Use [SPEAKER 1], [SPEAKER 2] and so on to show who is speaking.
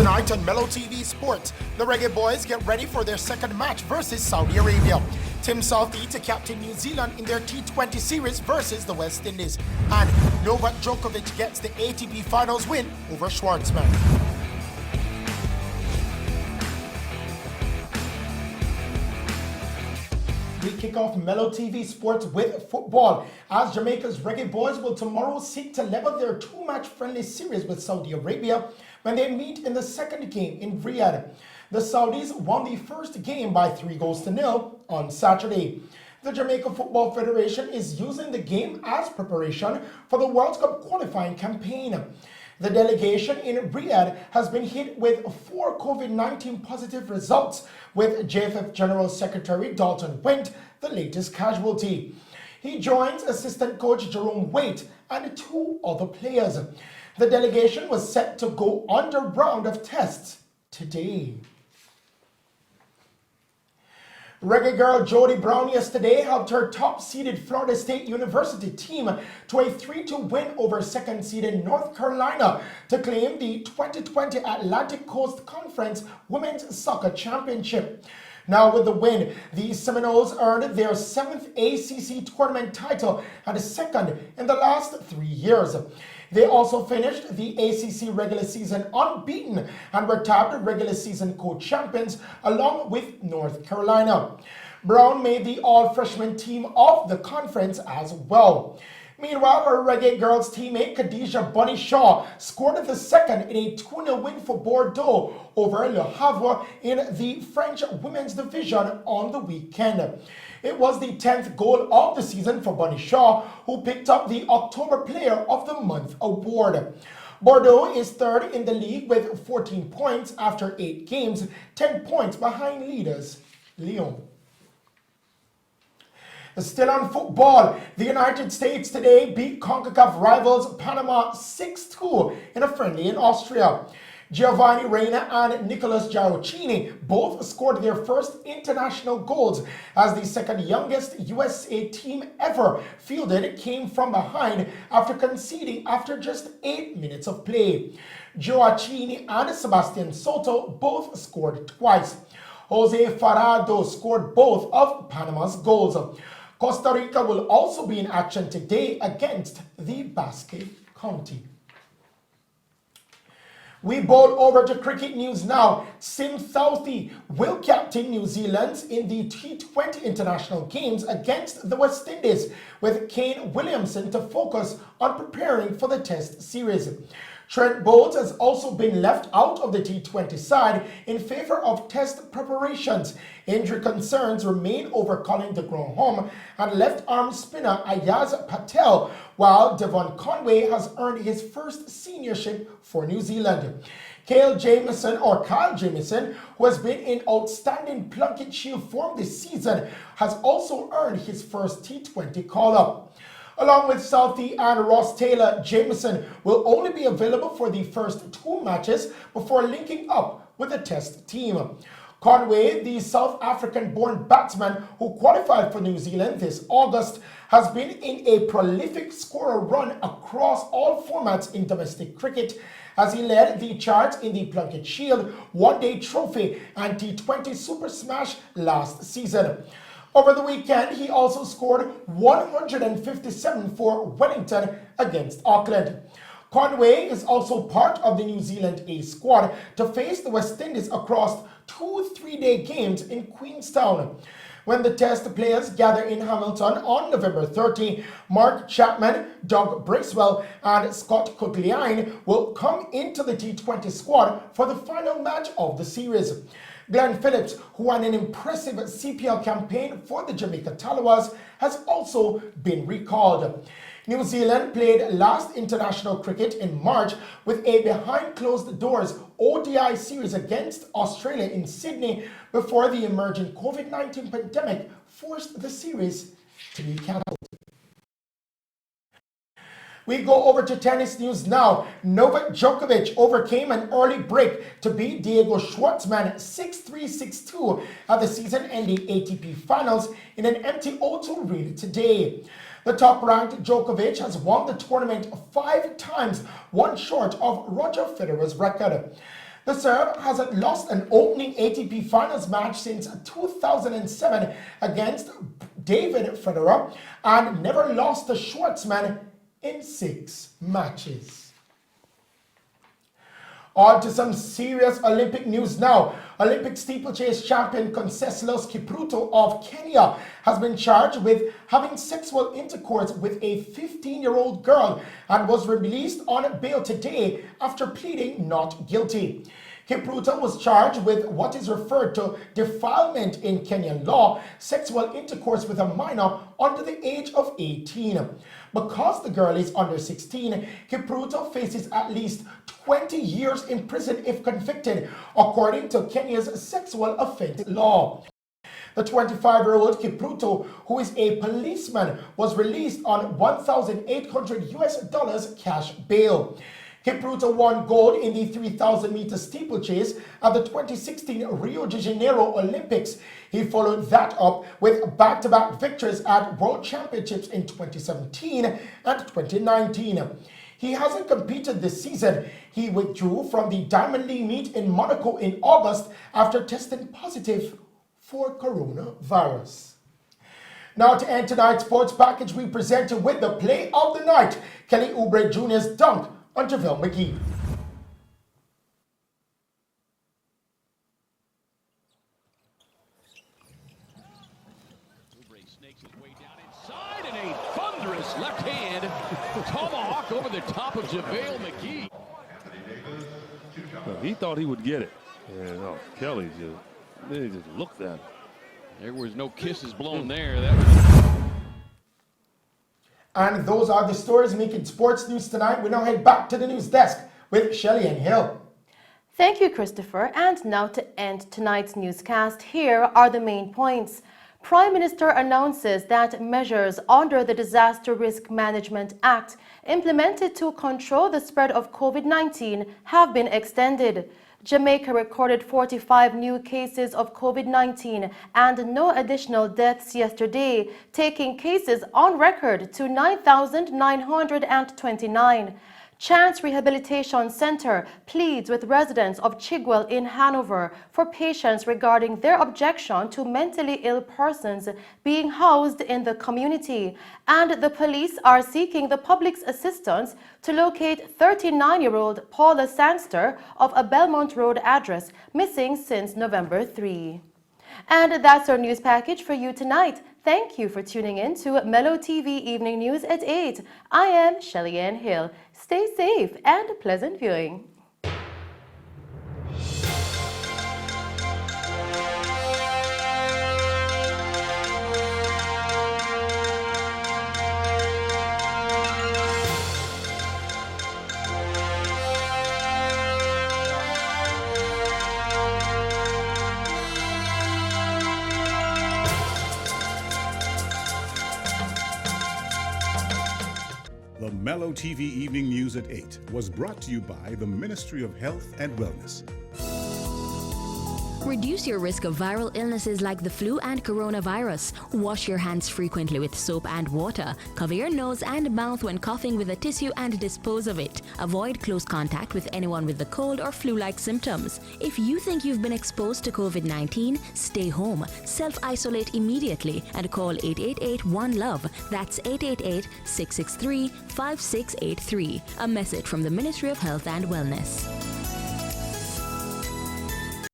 [SPEAKER 1] Tonight on Mello TV SPORTS, the Reggae Boys get ready for their second match versus Saudi Arabia. Tim Southee to captain New Zealand in their T20 series versus the West Indies. And Novak Djokovic gets the ATP Finals win over Schwartzman. We kick off Mello TV Sports with football, as Jamaica's Reggae Boys will tomorrow seek to level their two-match friendly series with Saudi Arabia when they meet in the second game in Riyadh. The Saudis won the first game by 3-0 on Saturday. The Jamaica Football Federation is using the game as preparation for the World Cup qualifying campaign. The delegation in Riyadh has been hit with 4 COVID-19 positive results, with JFF General Secretary Dalton Went the latest casualty. He joins assistant coach Jerome Waite and 2 other players. The delegation was set to go on a round of tests today. Reggae girl Jody Brown yesterday helped her top-seeded Florida State University team to a 3-2 win over second-seeded North Carolina to claim the 2020 Atlantic Coast Conference Women's Soccer Championship. Now with the win, the Seminoles earned their 7th ACC tournament title and 2nd in the last 3 years. They also finished the ACC regular season unbeaten and were tabbed regular season co-champions along with North Carolina. Brown made the all-freshman team of the conference as well. Meanwhile, her Reggae Girls teammate Khadijah Bunny Shaw scored the second in a 2-0 win for Bordeaux over Le Havre in the French women's division on the weekend. It was the 10th goal of the season for Bunny Shaw, who picked up the October Player of the Month award. Bordeaux is third in the league with 14 points after 8 games, 10 points behind leaders Lyon. Still on football, the United States today beat CONCACAF rivals Panama 6-2 in a friendly in Austria. Giovanni Reina and Nicolas Giacchini both scored their first international goals as the second youngest USA team ever fielded came from behind after conceding after just 8 minutes of play. Giacchini and Sebastian Soto both scored twice. Jose Farado scored both of Panama's goals. Costa Rica will also be in action today against the Basque County. We bowl over to cricket news now. Tim Southee will captain New Zealand in the T20 international games against the West Indies, with Kane Williamson to focus on preparing for the Test series. Trent Boult has also been left out of the T20 side in favor of Test preparations. Injury concerns remain over Colin de Grandhomme and left-arm spinner Ayaz Patel, while Devon Conway has earned his first seniorship for New Zealand. Kyle Jamieson, who has been in outstanding Plunkett Shield form this season, has also earned his first T20 call-up. Along with Southee and Ross Taylor, Jamieson will only be available for the first 2 matches before linking up with the Test team. Conway, the South African-born batsman who qualified for New Zealand this August, has been in a prolific scorer run across all formats in domestic cricket as he led the charge in the Plunkett Shield, One-Day Trophy and T20 Super Smash last season. Over the weekend, he also scored 157 for Wellington against Auckland. Conway is also part of the New Zealand A squad to face the West Indies across 2 3-day games in Queenstown. When the Test players gather in Hamilton on November 30, Mark Chapman, Doug Bracewell, and Scott Cookleine will come into the T20 squad for the final match of the series. Glenn Phillips, who won an impressive CPL campaign for the Jamaica Tallawahs, has also been recalled. New Zealand played last international cricket in March with a behind-closed-doors ODI series against Australia in Sydney before the emerging COVID-19 pandemic forced the series to be cancelled. We go over to tennis news now. Novak Djokovic overcame an early break to beat Diego Schwartzman 6-3, 6-2 at the season-ending ATP Finals in an empty O2 Arena today. The top-ranked Djokovic has won the tournament 5 times, one short of Roger Federer's record. The Serb hasn't lost an opening ATP Finals match since 2007 against David Federer and never lost to Schwartzman in 6 matches. On to some serious Olympic news now. Olympic steeplechase champion Conseslus Kipruto of Kenya has been charged with having sexual intercourse with a 15-year-old girl and was released on bail today after pleading not guilty. Kipruto was charged with what is referred to defilement in Kenyan law, sexual intercourse with a minor under the age of 18. Because the girl is under 16, Kipruto faces at least 20 years in prison if convicted, according to Kenya's sexual offense law. The 25-year-old Kipruto, who is a policeman, was released on $1,800 cash bail. Kipruto won gold in the 3,000-meter steeplechase at the 2016 Rio de Janeiro Olympics. He followed that up with back-to-back victories at World Championships in 2017 and 2019. He hasn't competed this season. He withdrew from the Diamond League meet in Monaco in August after testing positive for coronavirus. Now to end tonight's sports package, we present you with the play of the night, Kelly Oubre Jr.'s dunk on JaVale McGee.
[SPEAKER 2] Oubre snakes his way down inside and a thunderous left hand tomahawk over the top of JaVale McGee.
[SPEAKER 3] Well, he thought he would get it. And Kelly just looked at him.
[SPEAKER 2] There was no kisses blown there. That was.
[SPEAKER 1] And those are the stories making sports news tonight. We now head back to the news desk with Shelley and Hill.
[SPEAKER 4] Thank you, Christopher. And now to end tonight's newscast, here are the main points. Prime Minister announces that measures under the Disaster Risk Management Act implemented to control the spread of COVID-19 have been extended. Jamaica recorded 45 new cases of COVID-19 and no additional deaths yesterday, taking cases on record to 9,929. Chance Rehabilitation Center pleads with residents of Chigwell in Hanover for patience regarding their objection to mentally ill persons being housed in the community. And the police are seeking the public's assistance to locate 39-year-old Paula Sangster of a Belmont Road address missing since November 3. And that's our news package for you tonight. Thank you for tuning in to Mello TV Evening News at 8. I am Shelley Ann Hill. Stay safe and pleasant viewing.
[SPEAKER 5] The Mello TV Evening News at 8 was brought to you by the Ministry of Health and Wellness.
[SPEAKER 6] Reduce your risk of viral illnesses like the flu and coronavirus. Wash your hands frequently with soap and water. Cover your nose and mouth when coughing with a tissue and dispose of it. Avoid close contact with anyone with the cold or flu-like symptoms. If you think you've been exposed to COVID-19, stay home. Self-isolate immediately and call 888-1-LOVE. That's 888-663-5683. A message from the Ministry of Health and Wellness.